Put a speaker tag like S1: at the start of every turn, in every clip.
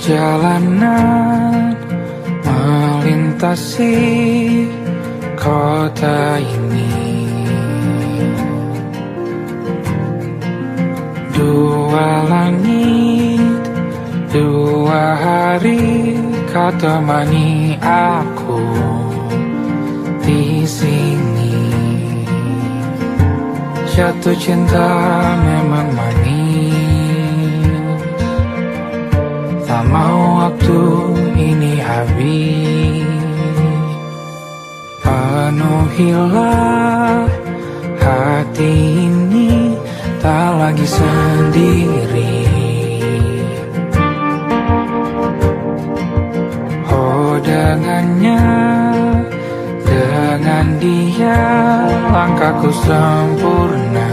S1: Perjalanan melintasi kota ini, dua langit, dua hari kau temani aku di sini. Jatuh cinta memang manis, tak mau waktu ini habis. Penuhilah hati ini, tak lagi sendiri. Oh dengannya, dengan dia langkahku sempurna.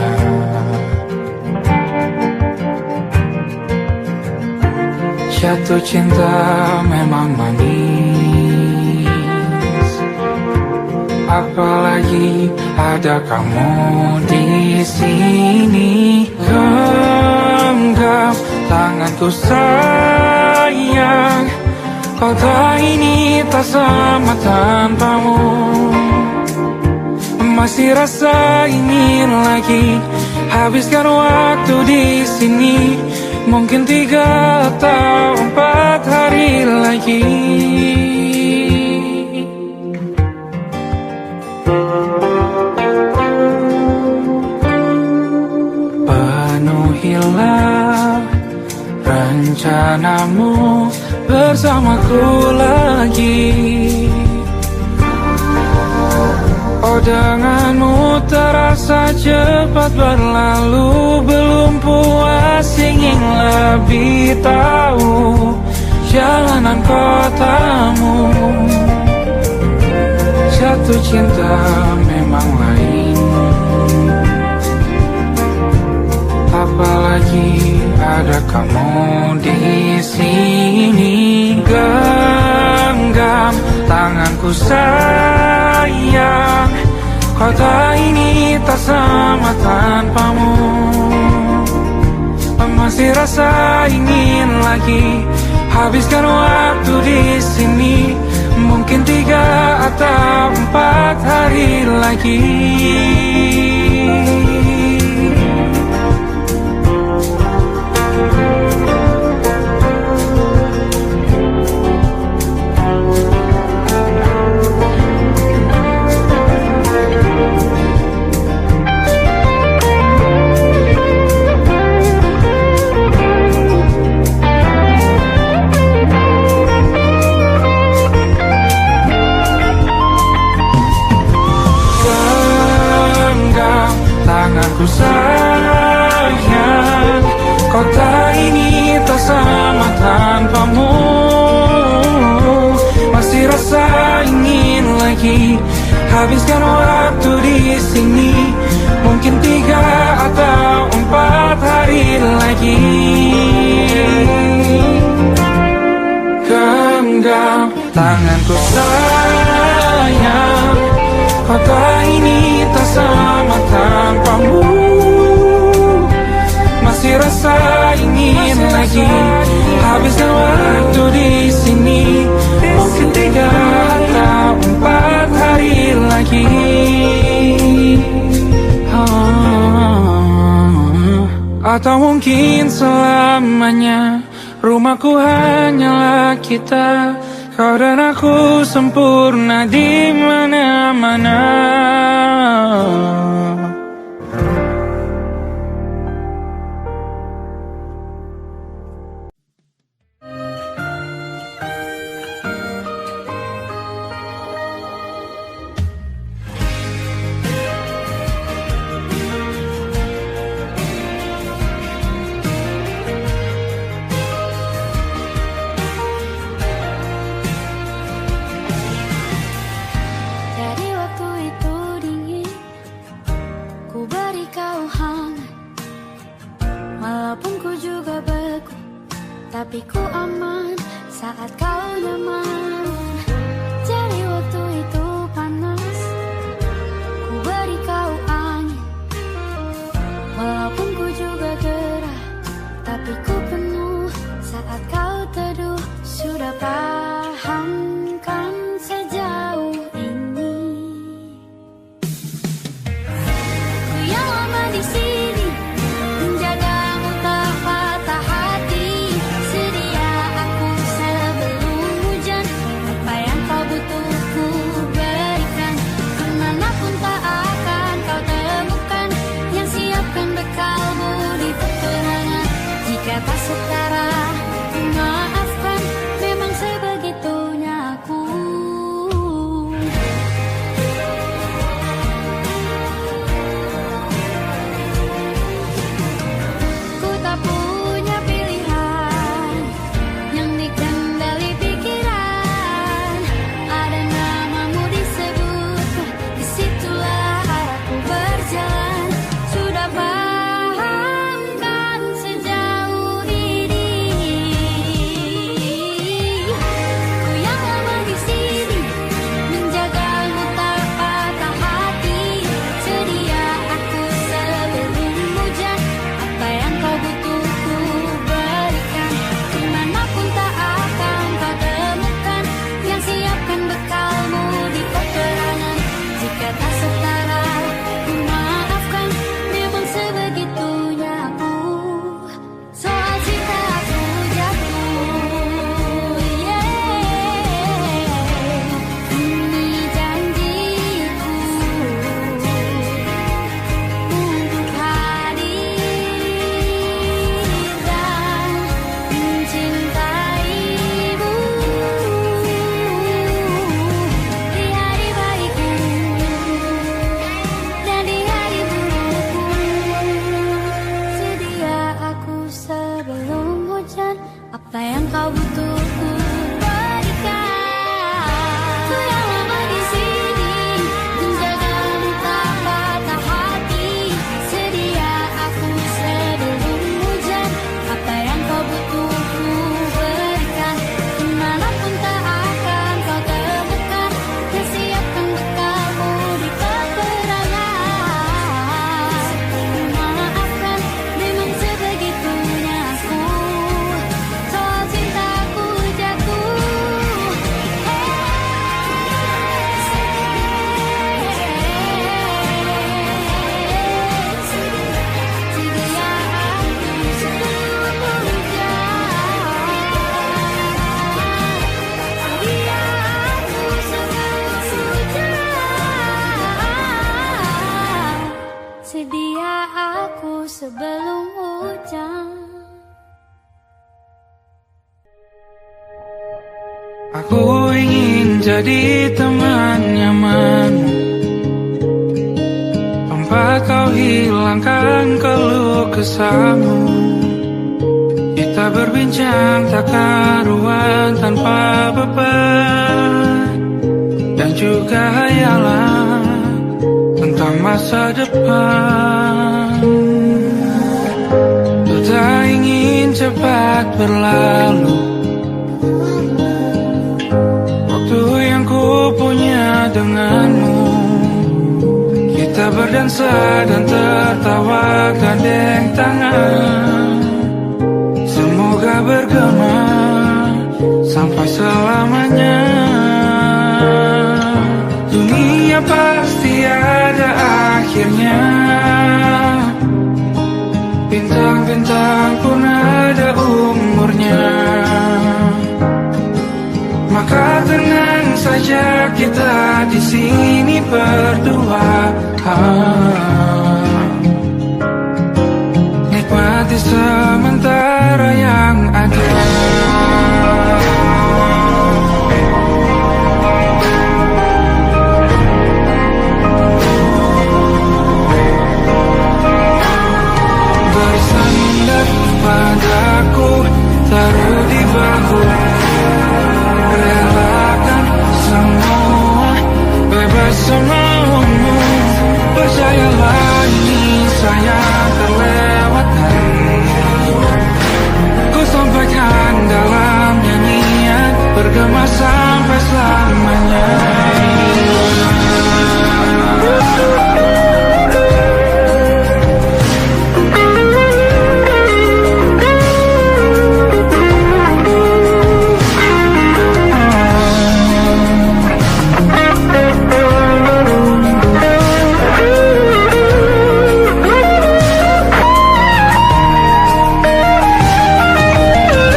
S1: Jatuh cinta memang manis, apalagi ada kamu di sini. Genggam tanganku sayang, kota ini tak sama tanpamu. Masih rasa ingin lagi habiskan waktu di sini. Mungkin 3 atau 4 hari lagi. Penuhilah rencanamu bersamaku lagi. Oh denganmu terasa cepat berlalu, belum puas ingin lebih tahu jalanan kotamu. Jatuh cinta memang lain, apalagi ada kamu di sini. Genggam tanganku sayang, kota ini tak sama tanpamu. Masih rasa ingin lagi habiskan waktu di sini. Mungkin 3 atau 4 hari lagi. Tanganku sayang, kota ini tak sama tanpamu. Masih rasa ingin lagi habiskan waktu di sini. Mungkin 3 atau 4 hari lagi. Genggam tanganku sayang, kota ini tak sama tanpamu. Masih rasa ingin lagi habiskan waktu di sini. Mungkin 3 atau 4 hari lagi. Atau mungkin selamanya. Rumahku hanyalah kita, kau dan aku sempurna di mana-mana.
S2: Tapi ku aman saat kau nyaman. Jadi waktu itu panas, ku beri kau angin. Walaupun ku juga gerah, tapi ku penuh saat kau teduh. butuh ku berikan. Sudah lama di sini menjagamu tak patah hati. Sedia aku sebelum hujan, apa yang kau butuh ku berikan. Dimanapun tak akan kau temukan, persiapkan bekalmu di peperangan. Maafkan, memang sebegitunya aku, soal cintaku jatuh. Sedia aku sebelum hujan. Sedia aku sebelum hujan.
S1: Aku ingin jadi teman nyamanmu, tempat kau hilangkan keluh kesahmu. Kita berbincang tak karuan tanpa beban, dan juga hayalan tentang masa depan. Ku tak ingin cepat berlalu waktu yang ku punya denganmu. Kita berdansa dan tertawa gandeng tangan, semoga bergema sampai selamanya. Dunia pasti ada akhirnya, bintang-bintang pun ada umurnya. Maka tenang saja kita di sini berdua, nikmati sementara yang ada. Bersandar padaku, taruh di bahu, relakan semua, bebas semaumu. Percayalah ini saya terlewatkan, ku sampaikan dalam nyanyian, bergema sampai selamanya.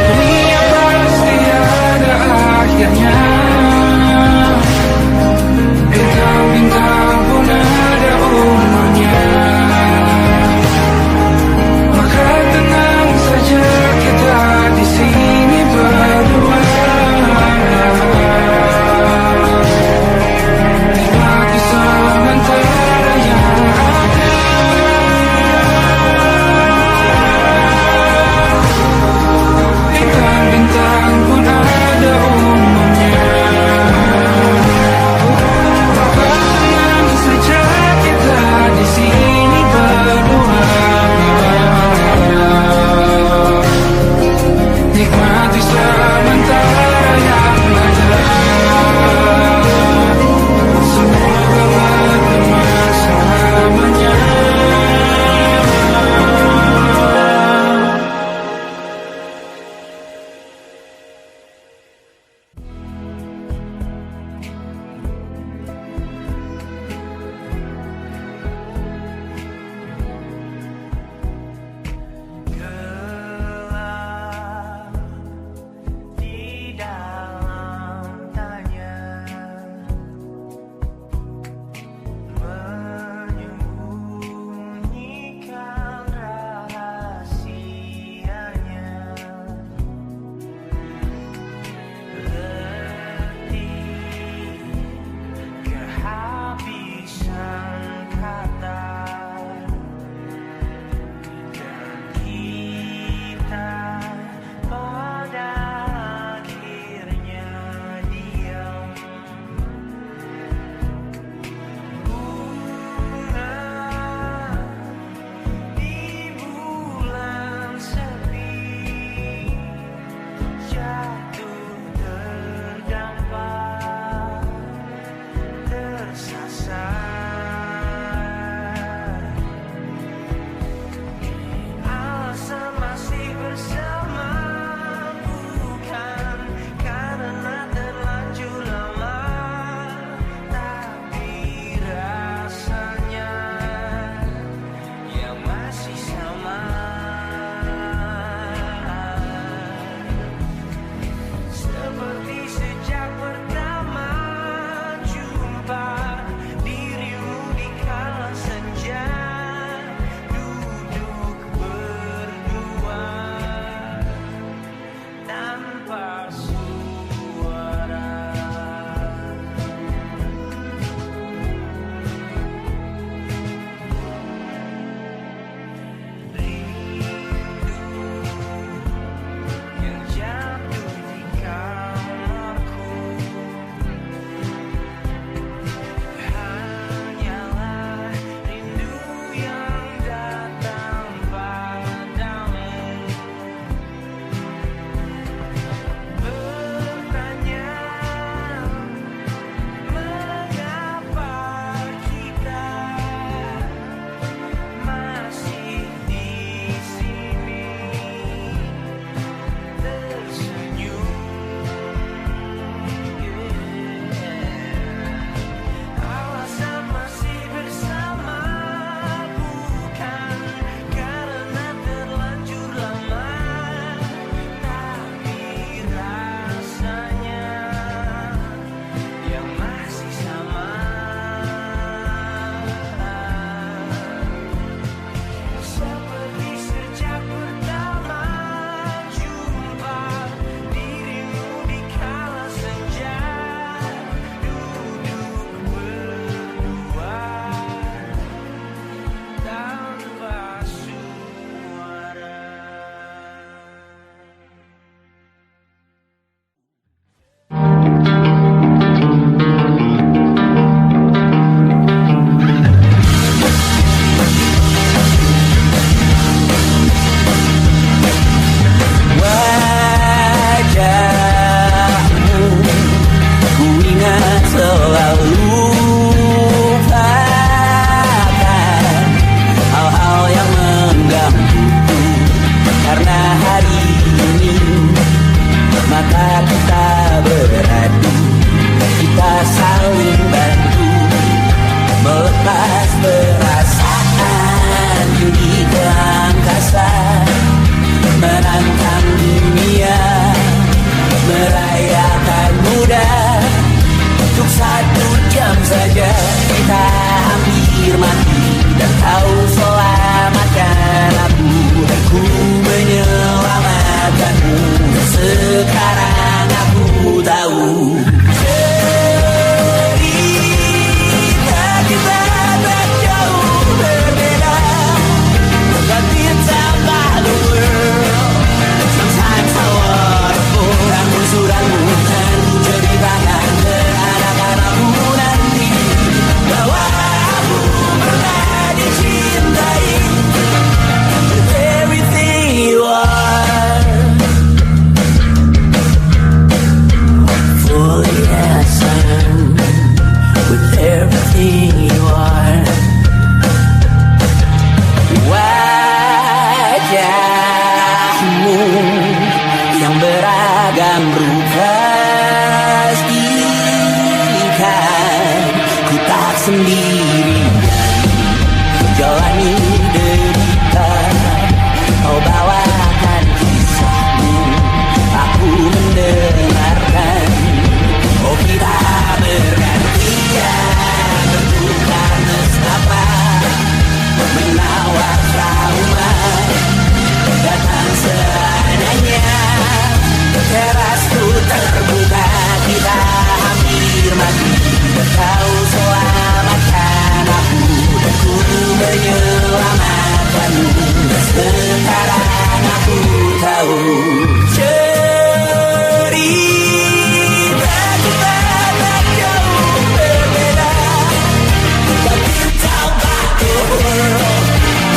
S1: Dunia pasti ada akhirnya,
S3: rayakan mudah. Untuk 1 jam saja kita hampir mati, dan kau selamatkan aku, dan ku menyelamatkanmu. Sekarang aku tahu cerita kita tak jauh berbeda. But it's about the world. Sometimes I wonderful. Suratmu dan ku ceritakan ke anak-anakku nanti bahwa aku pernah dicintai with everything you are. Fully as I am, with everything you are. Wajahmu yang beragam rupa pastikan ku tak sendirian jalani derita. Kau bawakan kisahmu, aku mendengarkan. Oh kita bergantian bertukar nestapa, menawar trauma datang seadanya. Terasku terbuka, kita hampir mati, kau selamatkan aku, dan ku menyelamatkanmu. Sekarang aku tahu cerita kita tak jauh berbeda. But it's about the world.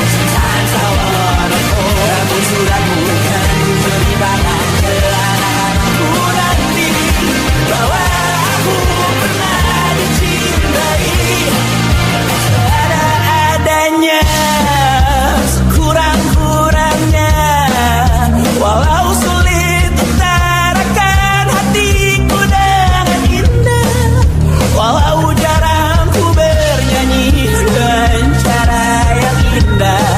S3: Sometimes I wanna go. Namun suratmu kan ku ceritakan ke anak-anakku nanti bahwa aku pernah dicintai seadanya, sekurang-kurangnya. Walau sulit utarakan hatiku dengan indah, walau jarang ku bernyanyi dengan cara yang indah,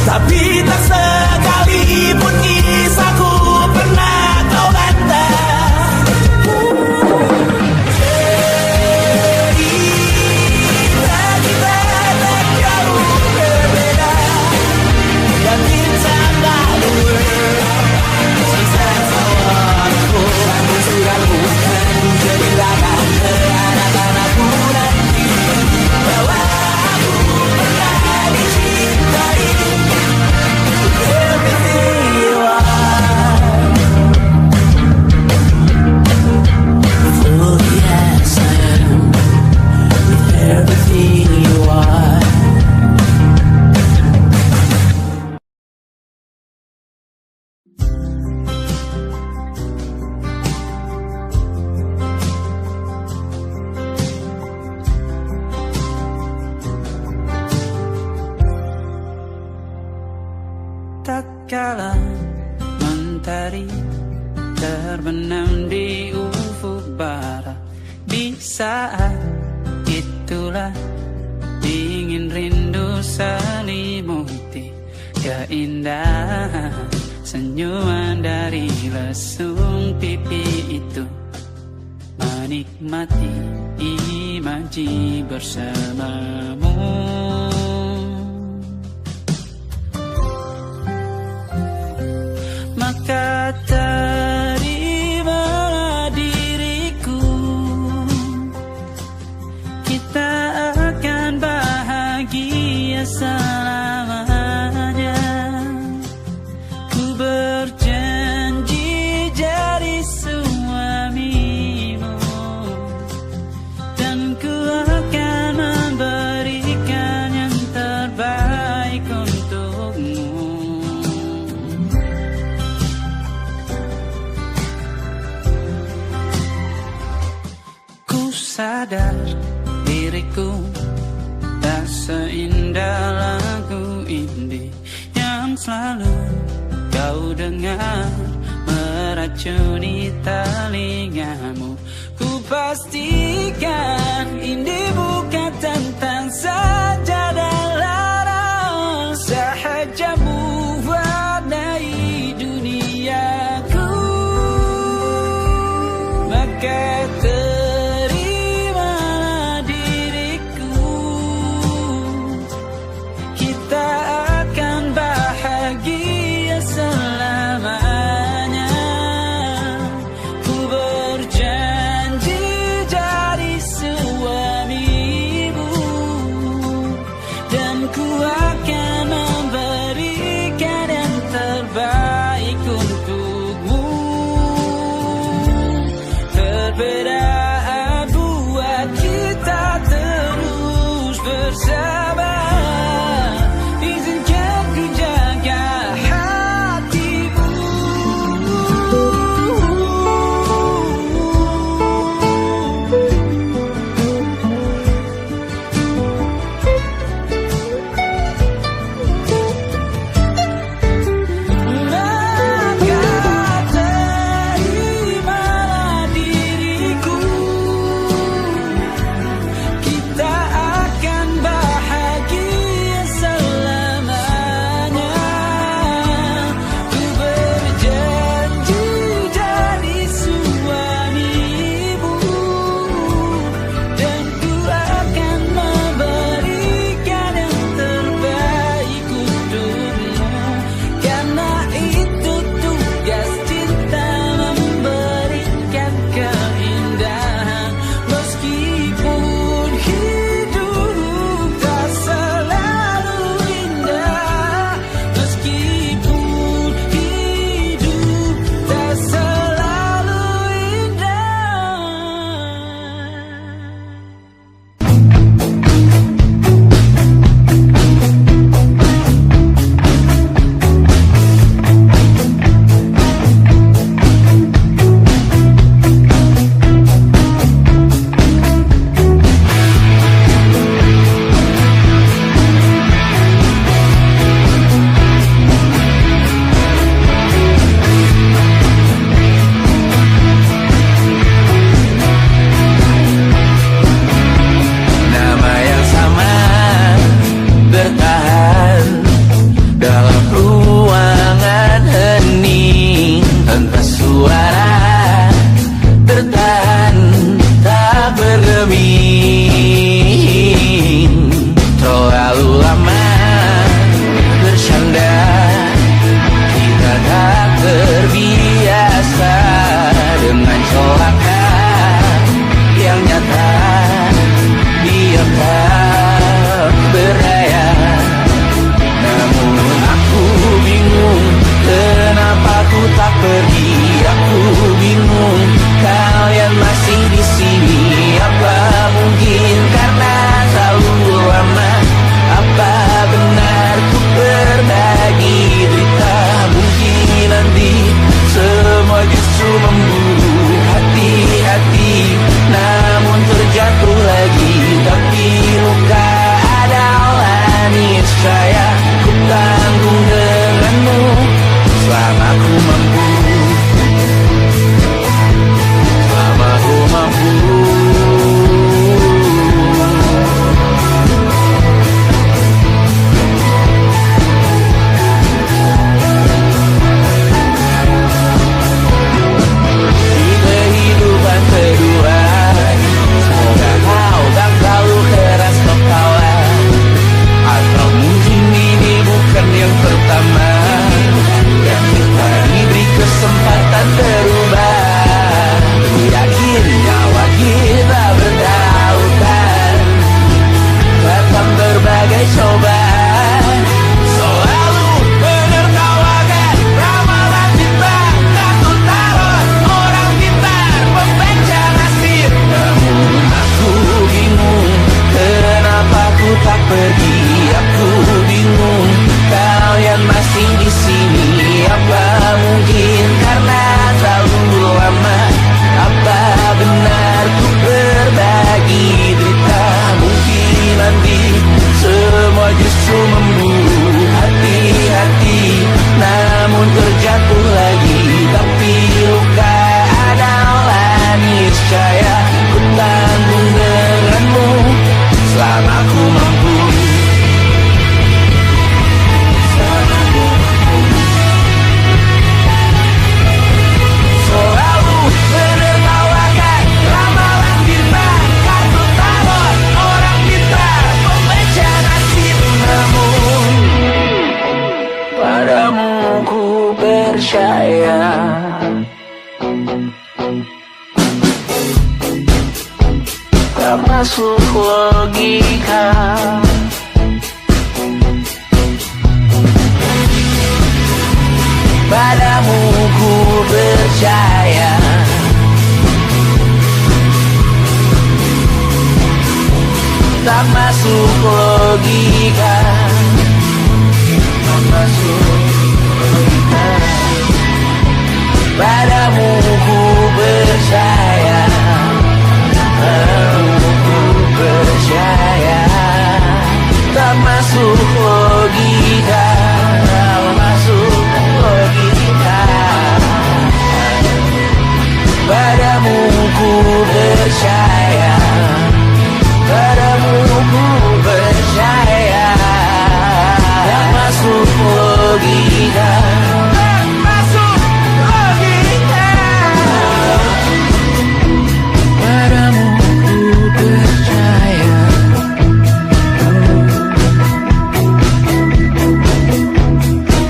S3: tapi tak sekalipun kisahku pernah kau bantah. Cerita kita tak jauh berbeda, dan kita lalu sisa sawanku. Aku sudah bukan ceritakan ke anak-anakku nanti bahwa aku pernah dicintai. Everything you are, fully as I am, with everything you are.
S1: Tak kala mentari terbenam di ufuk barat, di saat itulah dingin rindu selimuti keindahan senyuman dari lesung pipi itu, menikmati imaji bersamamu. Maka terimalah diriku, kita akan bahagia selamanya. Ku berjanji jadi suamimu, dan ku akan memberikan yang terbaik untukmu. Sadar diriku tak seindah lagu indie yang selalu kau dengar meracuni telingamu. Ku pastikan indie bukan tentang saja dan lara, sahajamu warnai duniaku.
S3: niscaya ku tanggung denganmu selama ku mampu. Selalu menertawakan ramalan bintang, kartu talon orang pintar membaca nasib, namun padamu ku percaya. Tak masuk logika. Padamu ku percaya. Tak masuk logika. Tak masuk logika. Padamu ku percaya. Padamu ku percaya. Tak masuk logika. Tak masuk logika. Padamu ku percaya. Padamu ku percaya. Tak masuk logika. Tak masuk logika. Padamu ku percaya.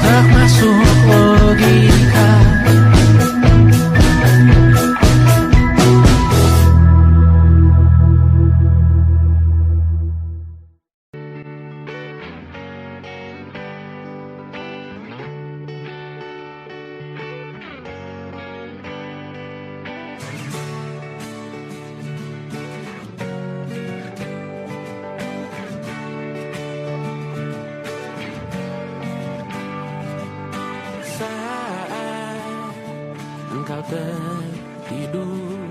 S3: Tak masuk logika. Saat engkau tertidur,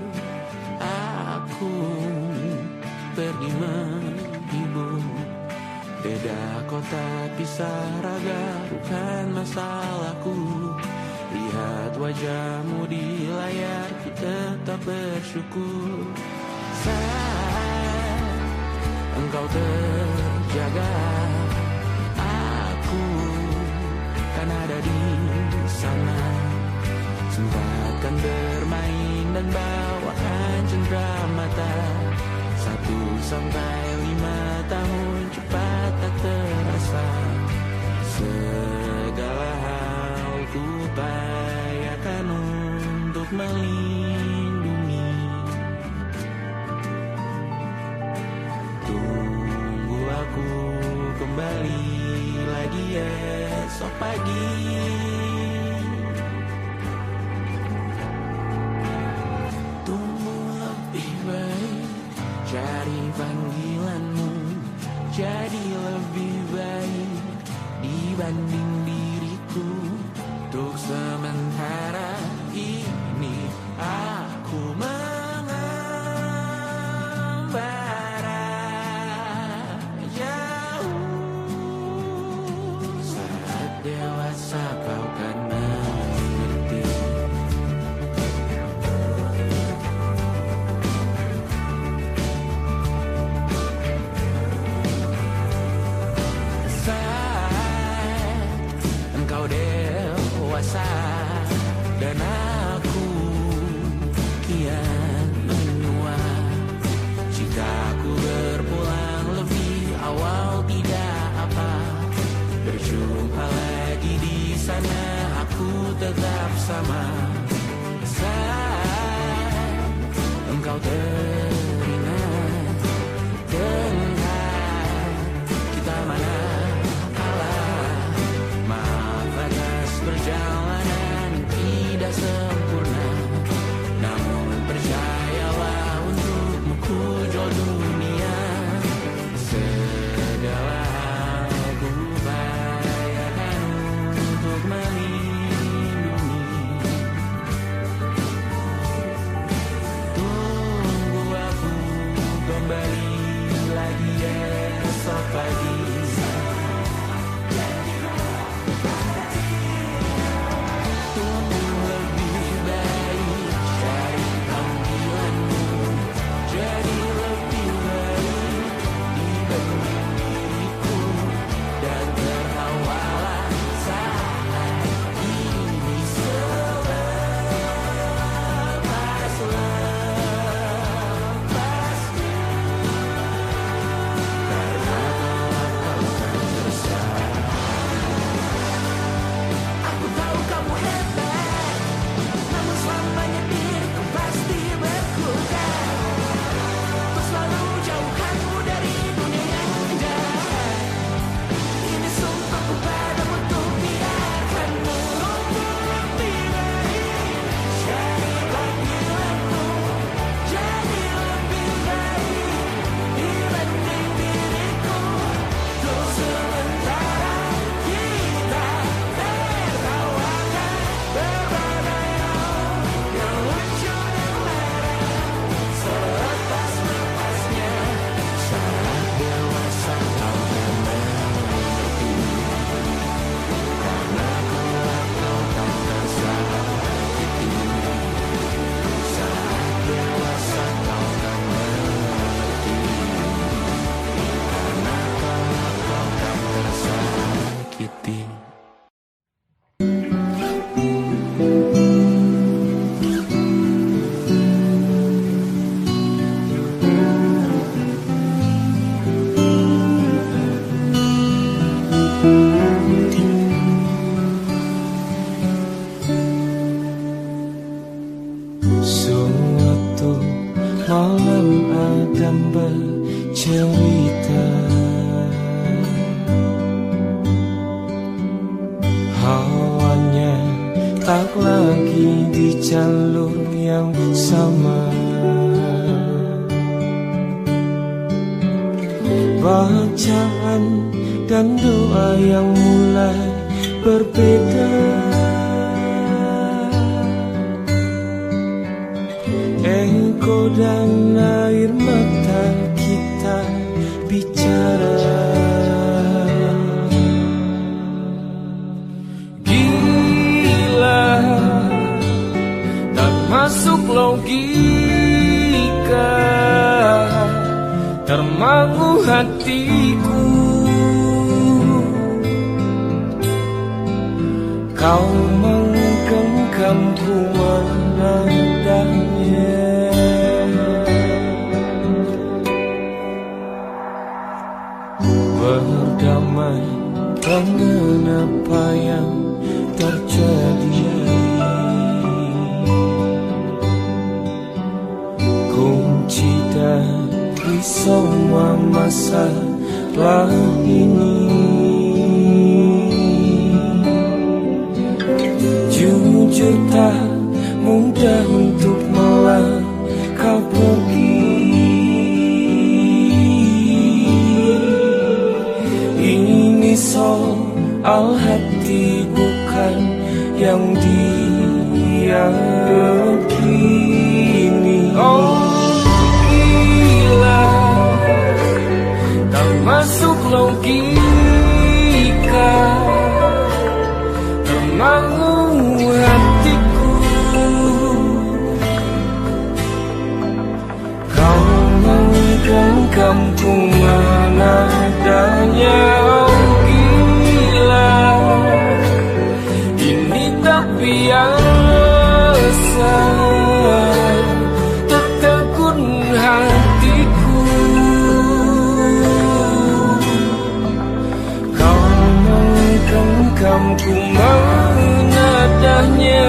S3: aku pergi menghibur. Beda kota pisah raga bukan masalahku. Lihat wajahmu di layar, ku tetap bersyukur. Saat engkau terjaga, aku kan ada di sana. Sempatkan bermain dan bawakan cendera mata. 1-5 tahun cepat tak terasa. Segala hal ku upayakan untuk melindungi. Tunggu aku kembali lagi esok pagi. Tunggu lebih baik, cari panggilanmu jadi lebih baik dibanding diriku. Untuk sementara ini aku mengembara jauh. Saat dewasa kau kan mengerti. Saat
S4: malam Adam bercerita. Hawanya tak lagi di jalur yang sama. Bacaan dan doa yang mulai berbeda. Ego dan air mata kita bicara. Gila, tak masuk logika, termangu hatiku. Kau menggenggamku menandanya. Berdamai dengan apa yang terjadi. Kunci dari semua masalah ini. Jujur tak mudah untuk melangkah pergi. Ini soal hati bukan yang diyakini. Oh gila, tak masuk logika, termangu hatiku. Kau menggenggamku menadanya. Oh gila, ini tak biasa, tertegun hatiku. Kau menggenggamku menadanya.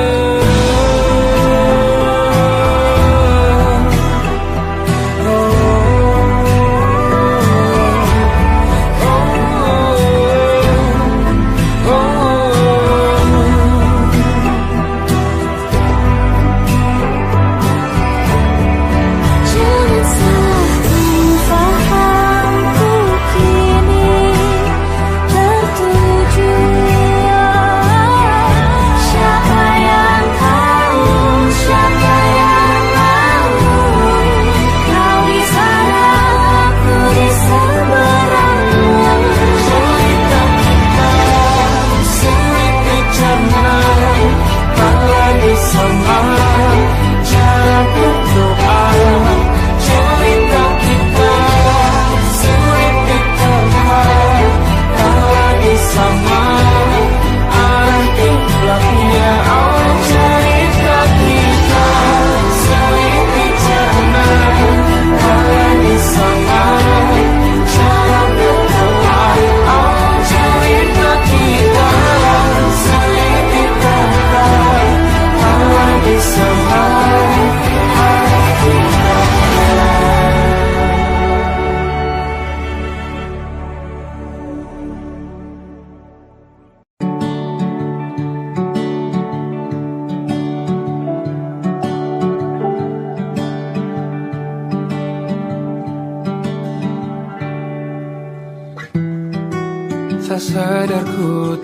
S1: Tak sadar ku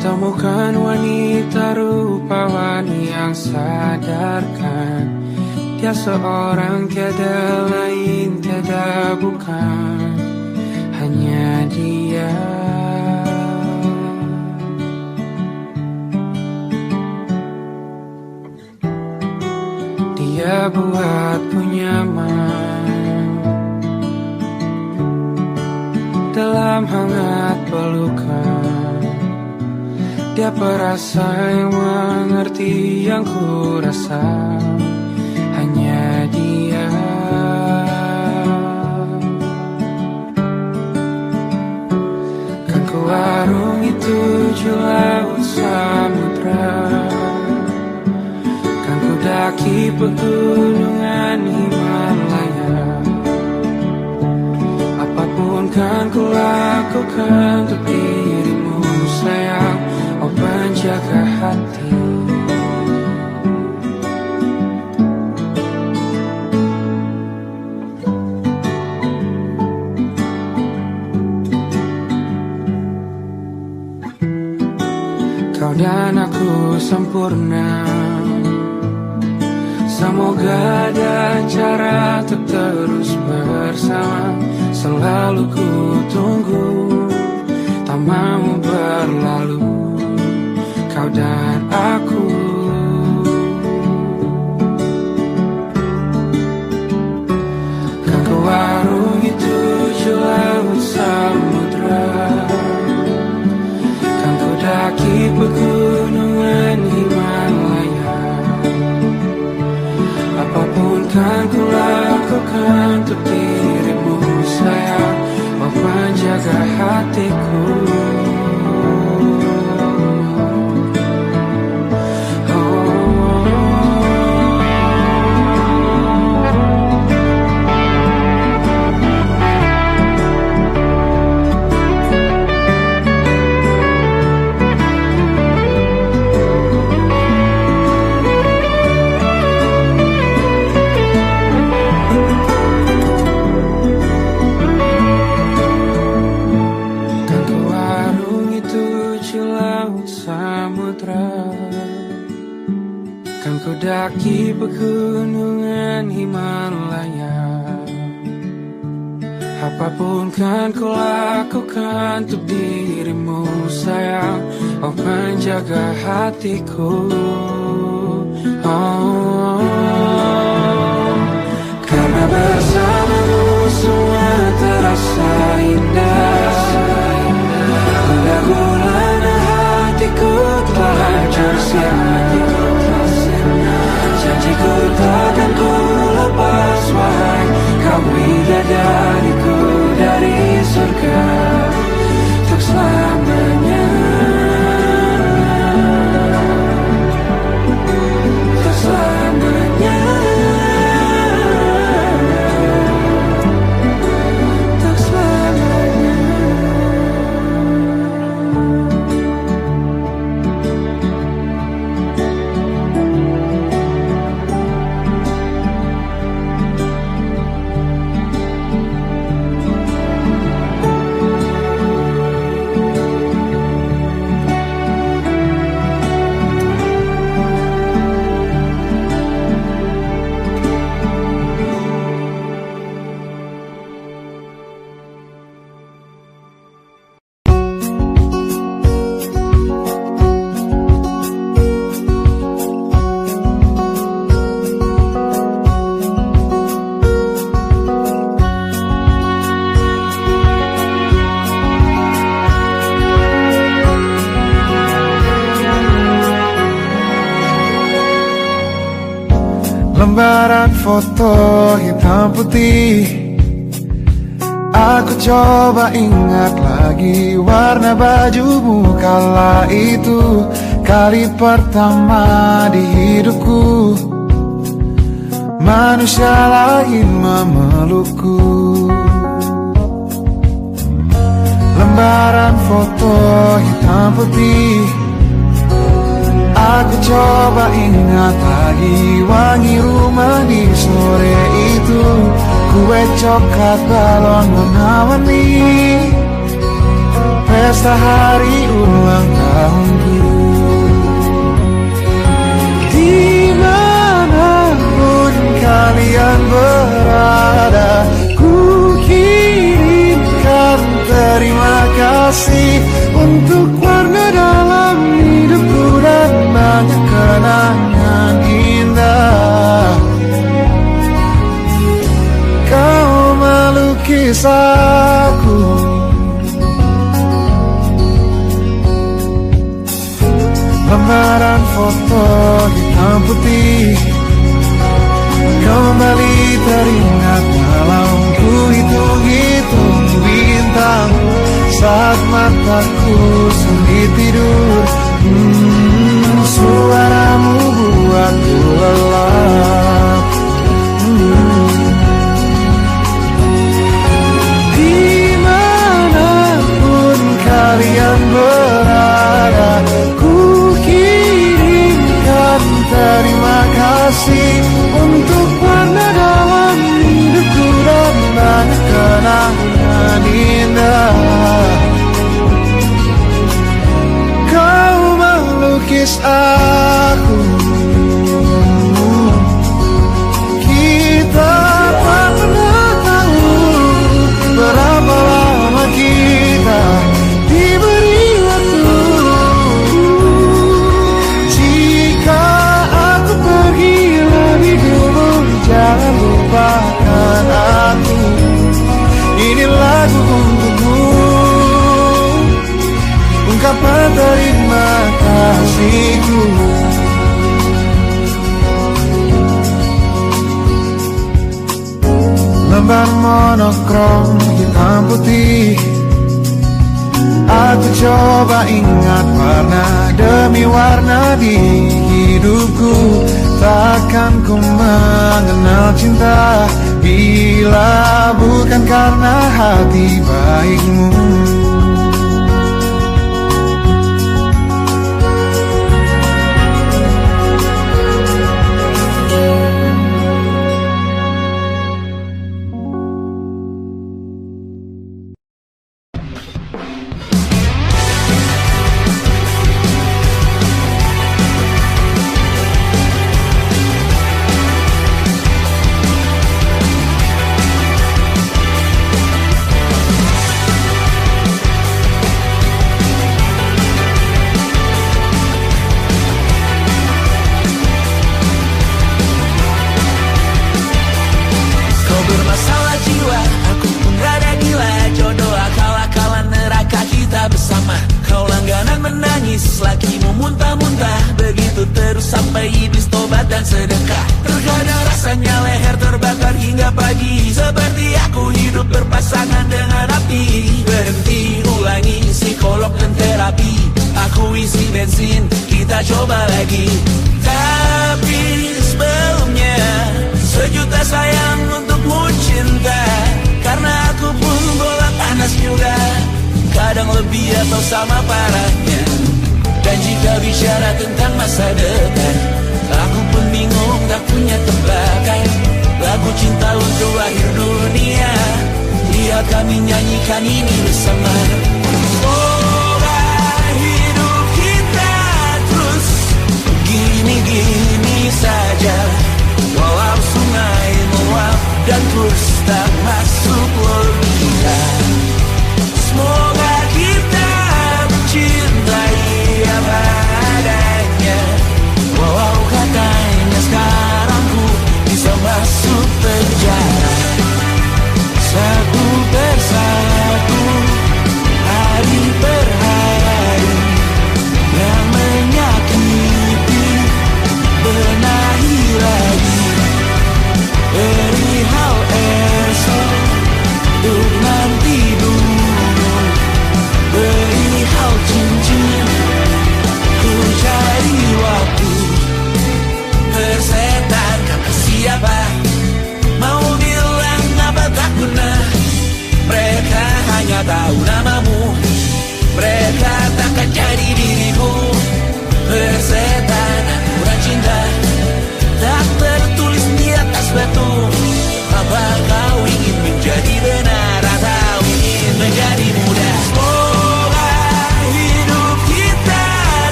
S1: temukan wanita rupawan yang sadarkan dia seorang, tiada lain, tiada bukan, hanya dia. Dia buatku nyaman dalam hangat pelukan. Dia perasa yang mengerti yang ku rasa, hanya dia. Kan ku arungi 7 laut samudra, kan ku daki pegunungan Himalaya. Apapun kan ku lakukan untuk dirimu sayang, oh penjaga hati. Kau dan aku sempurna, semoga ada cara untuk terus bersama. Selalu ku tunggu, tak mau berlalu, kau dan aku. Kan ku warungi tujuh laut samudra, kan ku daki pegunungan Himalaya. Apapun kan ku lakukan untuk dirimu sayang, oh penjaga hatiku. Kan ku daki pegunungan Himalaya. Apapun kan ku lakukan untuk dirimu sayang, oh penjaga hatiku. Oh, karena bersamamu semua terasa indah. Gula-gulana hatiku telah hancur sia-sia. Janjiku takkan ku lepas, wahai kau bidadariku dari surga untuk selamanya, untuk selamanya, untuk selamanya.
S5: Lembaran foto hitam putih, aku coba ingat lagi warna bajumu kala itu. Kali pertama di hidupku manusia lain memelukku. Lembaran foto hitam putih, aku coba ingat lagi wangi rumah di sore itu. Kue coklat balon warna-warni, pesta hari ulang tahunku. Dimanapun kalian berada, ku kirimkan terima kasih untuk warna dalam hidupku dan banyak kenangan indah. Kau melukis aku, lembaran foto hitam putih, kembali teringat malam ku hitung-hitung bintang saat mataku sulit tidur. Suaramu buatku lelah. hidupku. Lembar monokrom hitam putih, aku coba ingat warna demi warna di hidupku. Takkan ku mengenal cinta bila bukan karena hati baikmu.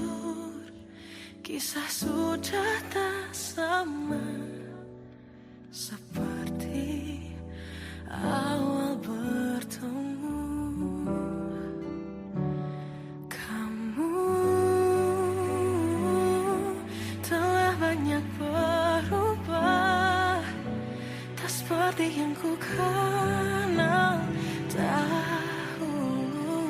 S6: jujur, kisah sudah tak sama seperti awal bertemu. Kamu telah banyak berubah, tak seperti yang ku kenal dahulu.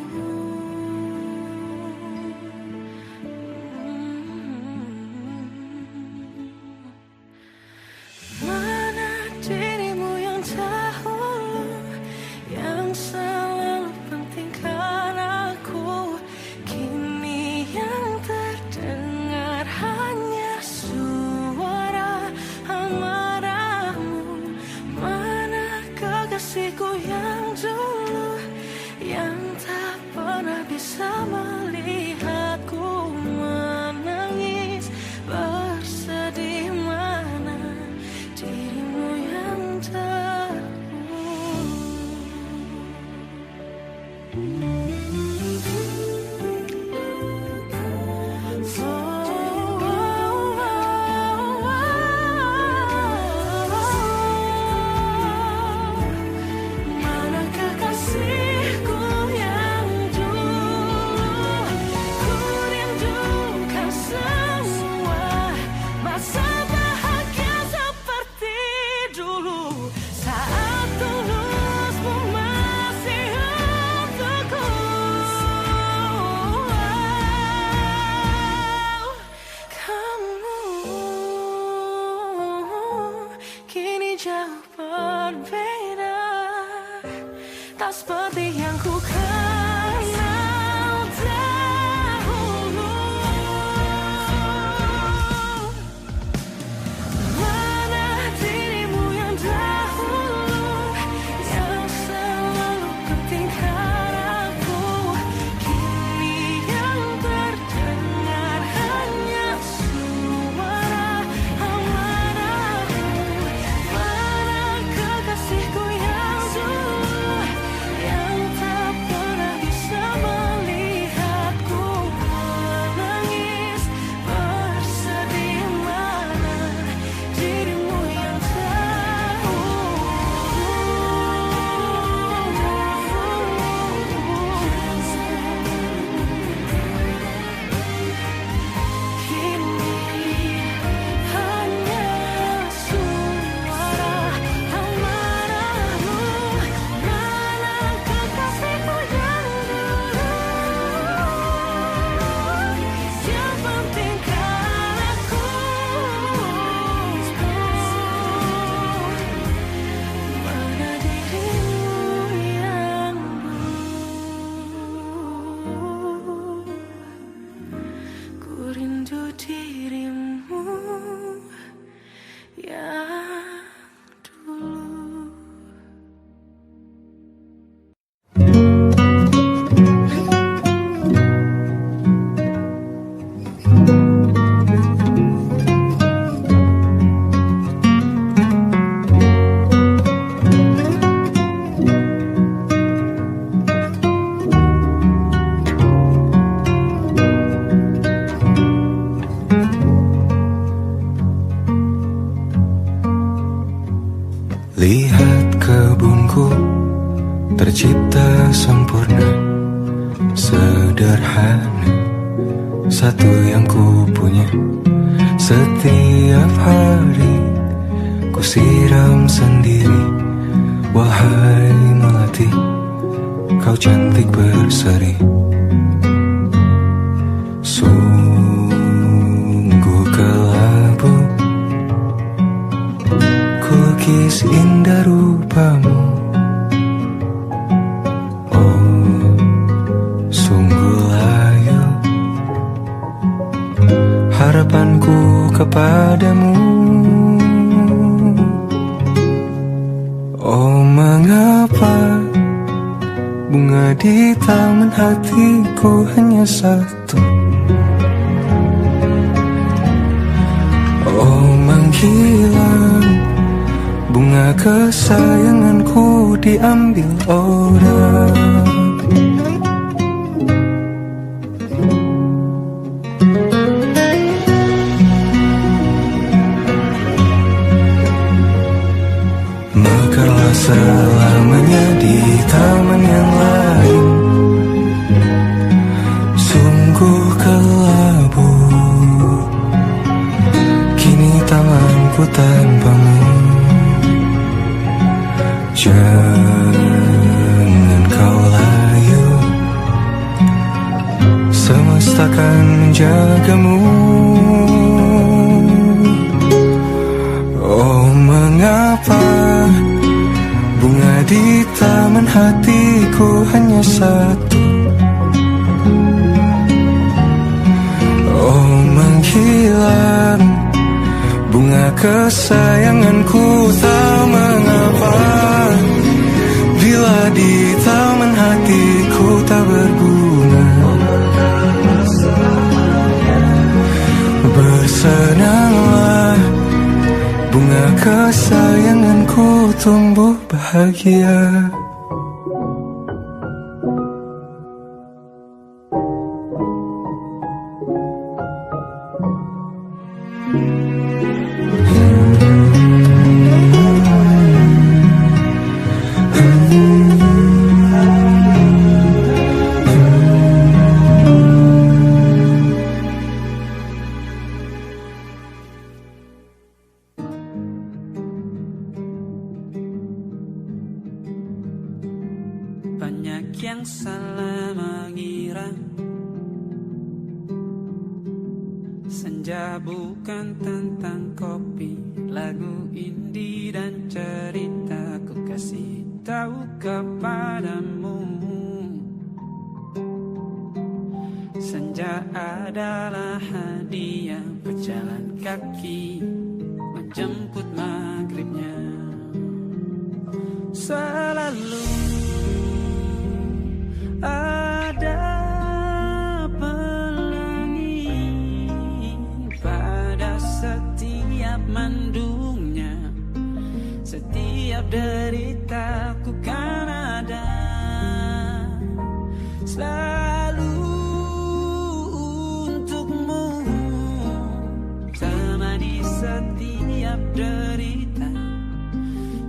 S6: Mana dirimu yang dahulu, yang selalu pentingkan aku, kini yang terdengar hanya suara amarahmu. Mana kekasihku yang dulu, yang tak pernah bisa melihatku menangis bersedih. Mana dirimu yang mana kekasihku yang dulu, ku rindukan semua masa bahagia seperti dulu, saat tulusmu masih untukku. Kamu kini jauh berbeda, tak seperti yang ku kenal dahulu. Mana dirimu yang dahulu, yang selalu pentingkan aku, kini yang terdengar hanya suara amarahmu. Mana kekasihku yang dulu, yang tak pernah bisa melihatku menangis bersedih. Mana dirimu yang kini hanya suara amarahmu. Mana kekasihku yang dulu, yang pentingkan aku, mana dirimu yang dulu, ku rindu dirimu yang dulu.
S5: Lihat kebunku tercipta sempurna, sederhana, satu yang ku punya. Setiap hari ku siram sendiri. Wahai melati, kau cantik berseri. Sungguh kelabu kulkis indah rupamu. Oh, sungguh layu harapanku kepadamu. Oh, mengapa bunga di taman hatiku hanya satu? Oh, menghilang bunga kesayanganku diambil orang. selamanya di taman yang lain. Sungguh kelabu kini tamanku tanpamu. Jangan kau layu, semesta akan menjagamu. Oh mengapa bunga di taman hatiku hanya satu. Oh menghilang bunga kesayanganku, tak mengapa bila di taman hatiku tak berbunga. Bersenanglah bunga kesayanganku tumbuh bahagia.
S1: Banyak yang salah mengira senja bukan tentang kopi, lagu indie dan cerita ku kasih tahu kepadamu. Senja adalah hadiah berjalan kaki menjemput maghribnya. Selalu ada pelangi pada setiap mendungnya. Setiap deritaku kan ada selalu untukmu. Temani setiap derita,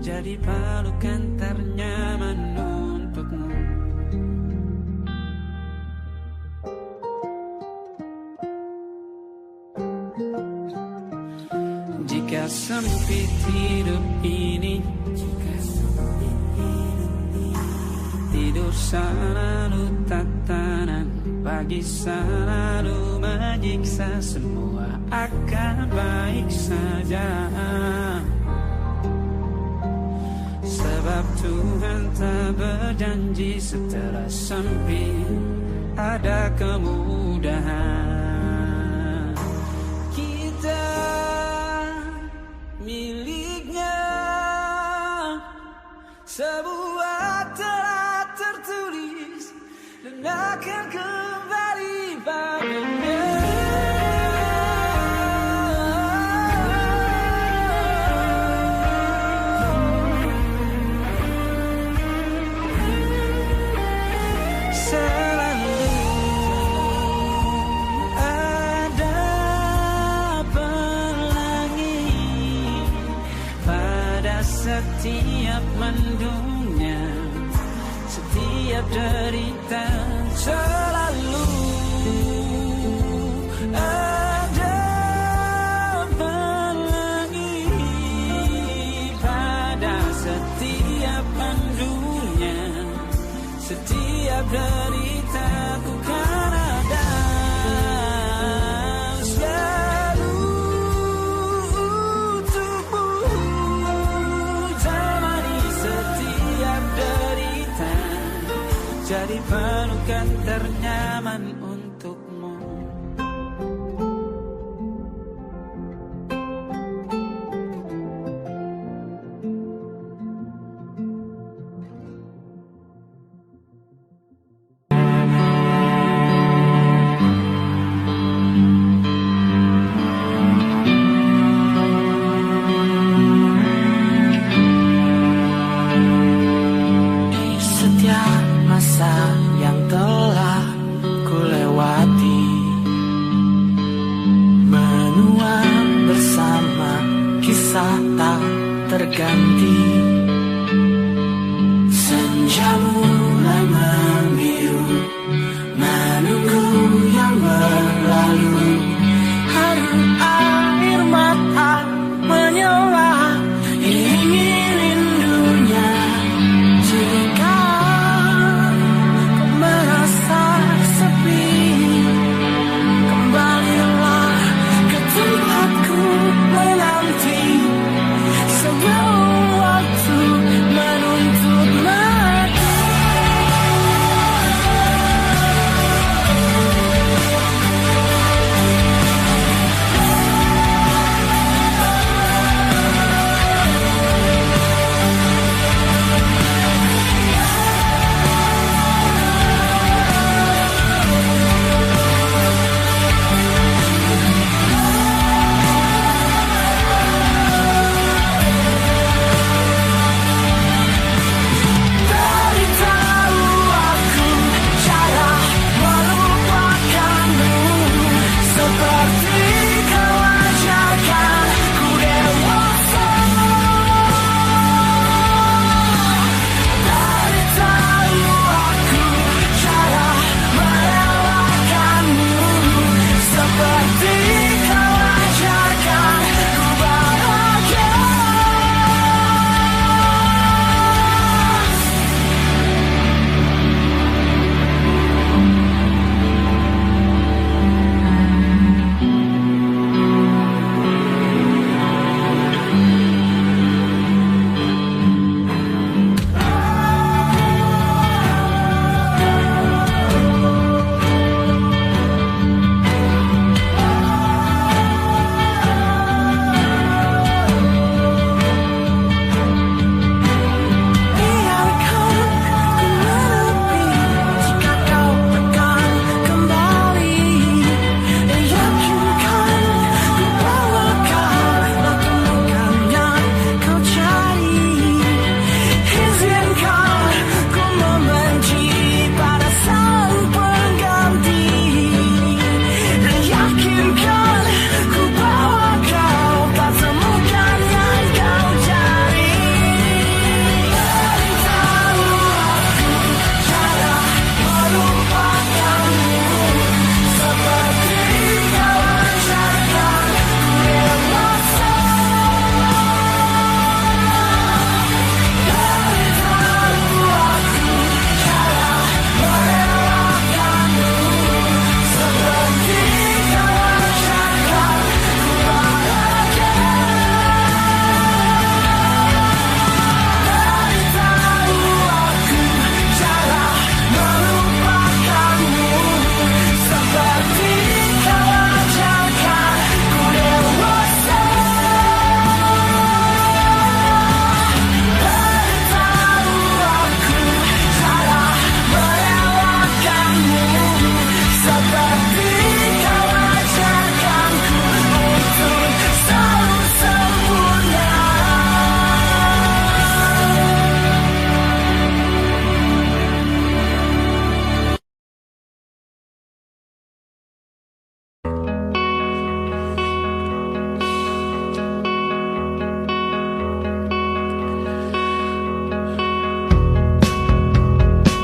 S1: jadi pelukan ternyaman untukmu. Jika sempit hidup ini, tidur selalu tatanan, pagi selalu menyiksa, semua akan baik saja. Sebab Tuhan tak berjanji setelah sempit ada kemudahan. Kita miliknya sebuah telah tertulis dan akan kembali padanya. Setiap mendungnya, setiap derita, selalu ada pelangi pada setiap mendungnya. Setiap derita ku kan ada selalu untukmu. Jadi pelukan ternyaman untukmu.
S3: Yang telah ku lewati, menua bersama kisah tak terganti. senja mulai membiru, menunggu yang berlalu.
S6: Haru air mata menyala, ingin rindunya. Jika kau merasa sepi, kembalilah ke tempatku menanti. Sebelum waktu menuntut mati.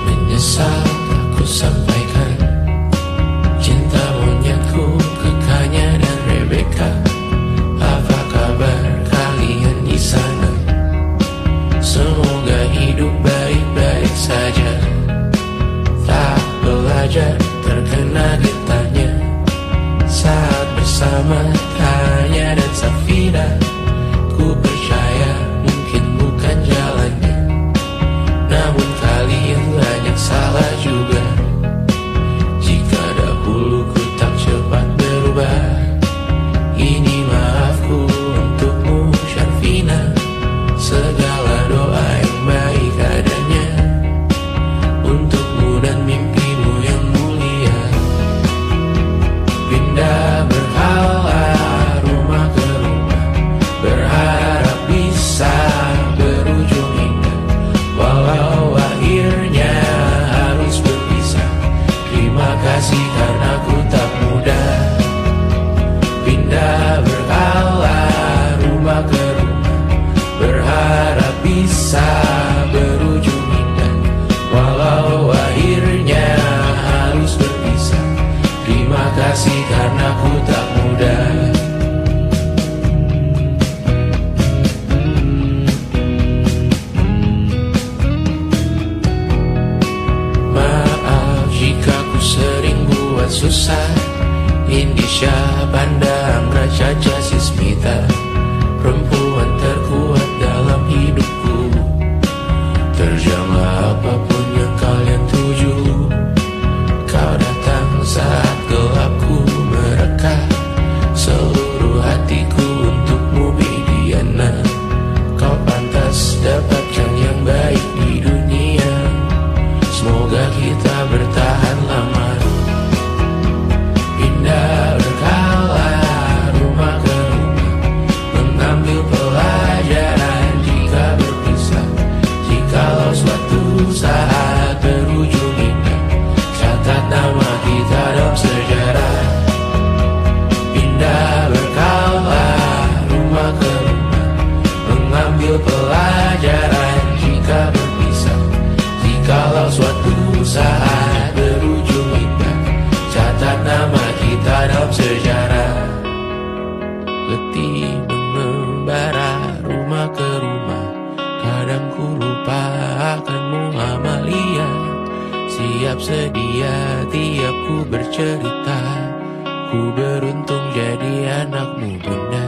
S3: Menyesal aku sampaikan cinta monyetku ke Kanya dan Rebecca. Apa kabar kalian di sana? Semoga hidup baik-baik saja. Tak belajar terkena getahnya saat bersama Kanya dan Safira. Ku percaya mungkin bukan jalannya, namun kalian banyak salah juga. Jika dahulu ku tak cepat berubah, ini maafku untukmu Syarfina. Segala doa yang baik adanya untukmu dan mimpimu yang mulia. Pindah berhala rumah ke rumah, letih mengembara rumah ke rumah. Kadang ku lupa akanmu Amalia. Siap sedia tiap ku bercerita. Ku beruntung jadi anakmu bunda.